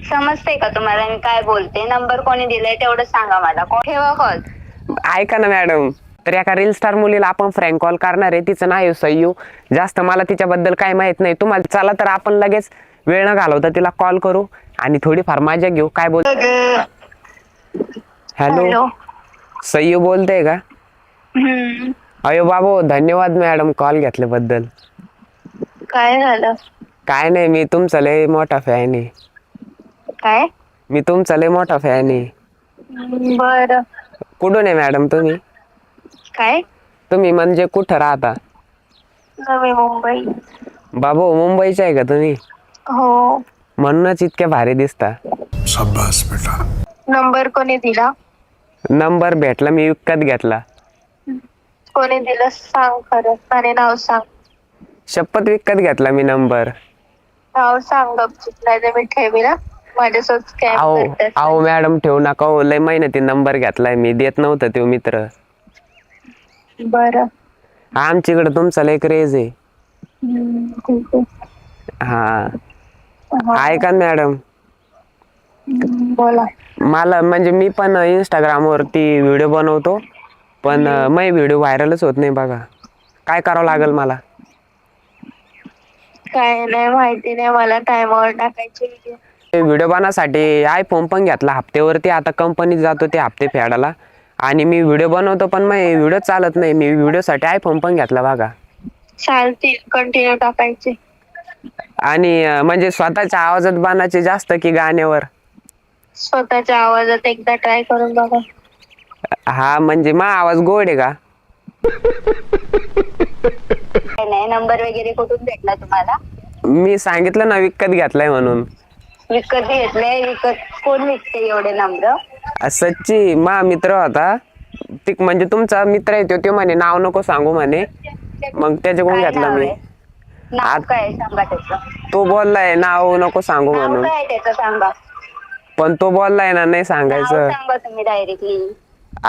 समजते का तुम्हाला मी काय बोलते? नंबर कोणी दिलाय तेवढं सांगा मला. ठेवा कॉल. ऐका ना मॅडम, तर एका रील स्टार मुलीला आपण फ्रँक कॉल करणार आहे. तिचं नाव आहे सय्यू. जास्त मला तिच्याबद्दल काय माहित नाही. तुम्हाला चला तर आपण लगेच वेळ न घालवता तिला कॉल करू आणि थोडीफार मजा घेऊ. काय बोल? हॅलो, सय्यू बोलते का? अयो बाबू, धन्यवाद मॅडम कॉल घेतल्याबद्दल. काय झालं? काय नाही, मी तुमचा लय मोठा फॅन आहे. काय? मी तुमचा लय मोठा फॅन आहे. बर. कुठून आहे मॅडम तुम्ही? काय? तुम्ही म्हणजे कुठं राहता? नवी मुंबई. बाबू, मुंबईचे आहे का तुम्ही? हो. म्हणूनच इतक्या भारी दिसता. शाबास बेटा. नंबर कोणी दिला? नंबर भेटला, मी विकत घेतला. कोणी दिलं सांग खरं आणि नाव सांग. शपथ विकत घेतला मी नंबर. नाव सांग गपचूप, नाही तर मी ठेवी ना माझ्यासोबत स्कॅम अहो करतेस. अहो मॅडम, ठेवू नका हो. लय मेहनती नंबर घेतलाय मी. देत नव्हतं तो मित्र. बरं. आमच्याकडे तुमचा लय क्रेज आहे. ठीक आहे. हा, हा. ऐका ना मॅडम, बोला. मला म्हणजे मी पण इंस्टाग्राम वरती व्हिडिओ बनवतो, पण माझे व्हिडिओ व्हायरलच होत नाही बघा. काय करावं लागेल मला? काय नाही माहिती नाही मला. टाइमावर टाकायचे व्हिडिओ. व्हिडिओ बनवण्यासाठी आयफोन पण घेतला हप्त्यावरती. आता कंपनीत जातो ते हप्ते फेडायला आणि मी व्हिडिओ बनवतो, पण मग व्हिडिओ चालत नाही. मी व्हिडिओसाठी आयफोन पण घेतला बघा. चालतील, कंटिन्यू टाकायचे. आणि म्हणजे स्वतःच्या आवाजात बनायचे जास्त की गाण्यावर? स्वतःच्या आवाजात एकदा ट्राय करून बघा. हा, म्हणजे मा आवाज गोड आहे का? नाही, नंबर वगैरे कुठून भेटला तुम्हाला? मी सांगितलं ना विकत घेतलाय म्हणून. विकत घेतलंय? विकत कोण विकते एवढे नंबर? सच्ची, मा मित्र होता. ती म्हणजे तुमचा मित्र आहे तो म्हणे नाव नको सांगू म्हणे, मग त्याच्याकडून काय घेतला नाव मी. आहे? नाव काय सांगा त्याचं. तो बोललाय नाव नको सांगू नाव म्हणून, काय त्याचं सांगा. पण तो बोललाय ना नाही नाव सांगायचं. सांगा तुम्ही डायरेक्टली.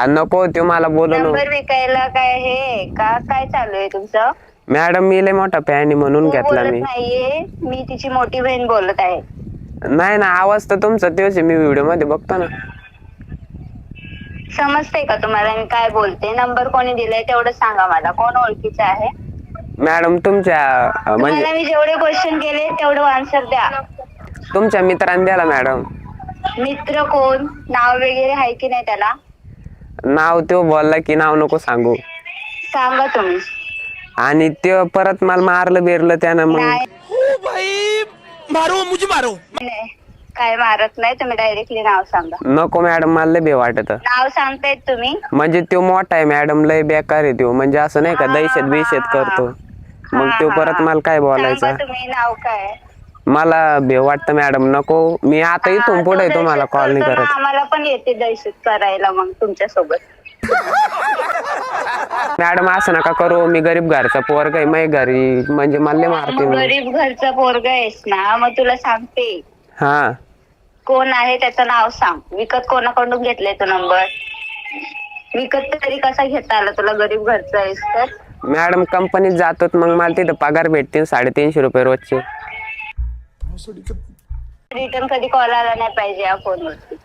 नको, तो मला बोलून. नंबर विकायला काय हे का? काय चालू आहे तुमचं? मॅडम, मी लय मोठा फॅन आहे म्हणून तू घेतला बोलत मी. नाहीये, मी तिची मोठी बहीण बोलत आहे. नाही ना, आवाज तर तुमचा तोच आहे, मी व्हिडिओ मध्ये बघतो ना. समजते का तुम्हाला मी काय बोलते? नंबर कोणी दिलाय तेवढं सांगा मला. कोण ओळखीचं आहे? मॅडम, तुमच्या म्हणजे तुम्हाला मी जेवढे क्वेश्चन केले तेवढं आन्सर द्या. तुमच्या मित्रांनी द्याला मॅडम. मित्र कोण? नाव वगैरे आहे की नाही त्याला? नाव तो बोलला की नाव नको सांगू, सांगा तुम्ही. आणि ते परत मला मारलं बिरलं त्यानं. मग नाही, मारो मुझे मारो. नाही, काय मारत नाही. तुम्ही डायरेक्टली नाव सांगा. नको मॅडम, मला लय भे वाटत. नाव सांगतायत तुम्ही? म्हणजे तो मोठा आहे मॅडम, लय बेकार आहे तो. म्हणजे असं नाही का दहशत बिशत करतो. मग तो परत मला काय बोलायचं? सांगा तुम्ही नाव काय? मला भेव वाटतं मॅडम, नको. मी आता इथून पुढे तुम्हाला कॉल नाही करत. आम्हाला पण येते दहशत करायला मग तुमच्या सोबत. मॅडम, असं नका करू. मी गरीब घरचा पोरग आहे. माझ्या घरी म्हणजे मला मारते. गरीब घरचा पोरगा आहेस ना, मग तुला सांगते. हा, कोण आहे त्याचं नाव सांग. विकत कोणाकडून घेतलाय तो नंबर? विकत तरी कसा घेता आला तुला? गरीब घरचा आहेस तर. मॅडम, कंपनीत जातो मग मला तिथं पगार भेटतील 350 रुपये रोजचे. रिटर्न कधी कॉल आला नाही पाहिजे या फोनवरती.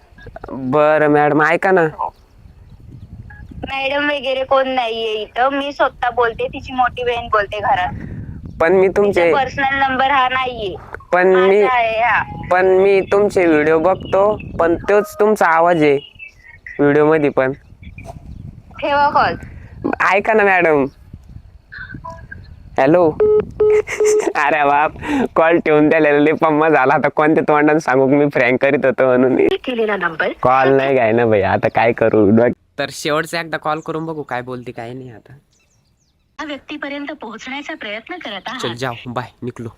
बरं मॅडम, ऐका ना. मॅडम वगैरे कोण नाहीये इथं. मी स्वतः बोलते, तिची मोठी बहीण बोलते घरात. पण मी तुमचे पर्सनल नंबर हा नाहीये. पण मी आहे हा. पण मी तुमचे व्हिडिओ बघतो, पण तोच तुमचा आवाज आहे व्हिडिओ मध्ये पण. ठेवा कॉल. ऐका ना मॅडम. हॅलो. अरे बाप, कॉल ठेवून द्यायला पम्मा झाला. आता कोणत्या तोंडाने सांगू मी फ्रँक करीत होतो म्हणून? कॉल नाही घ्याय ना भाई, आता काय करू? तर शेवटचा एकदा कॉल करून बघू काय बोलते काय नाही. आता व्यक्तीपर्यंत पोहोचण्याचा प्रयत्न करत आहात. चल जाओ, बाय, निकलो.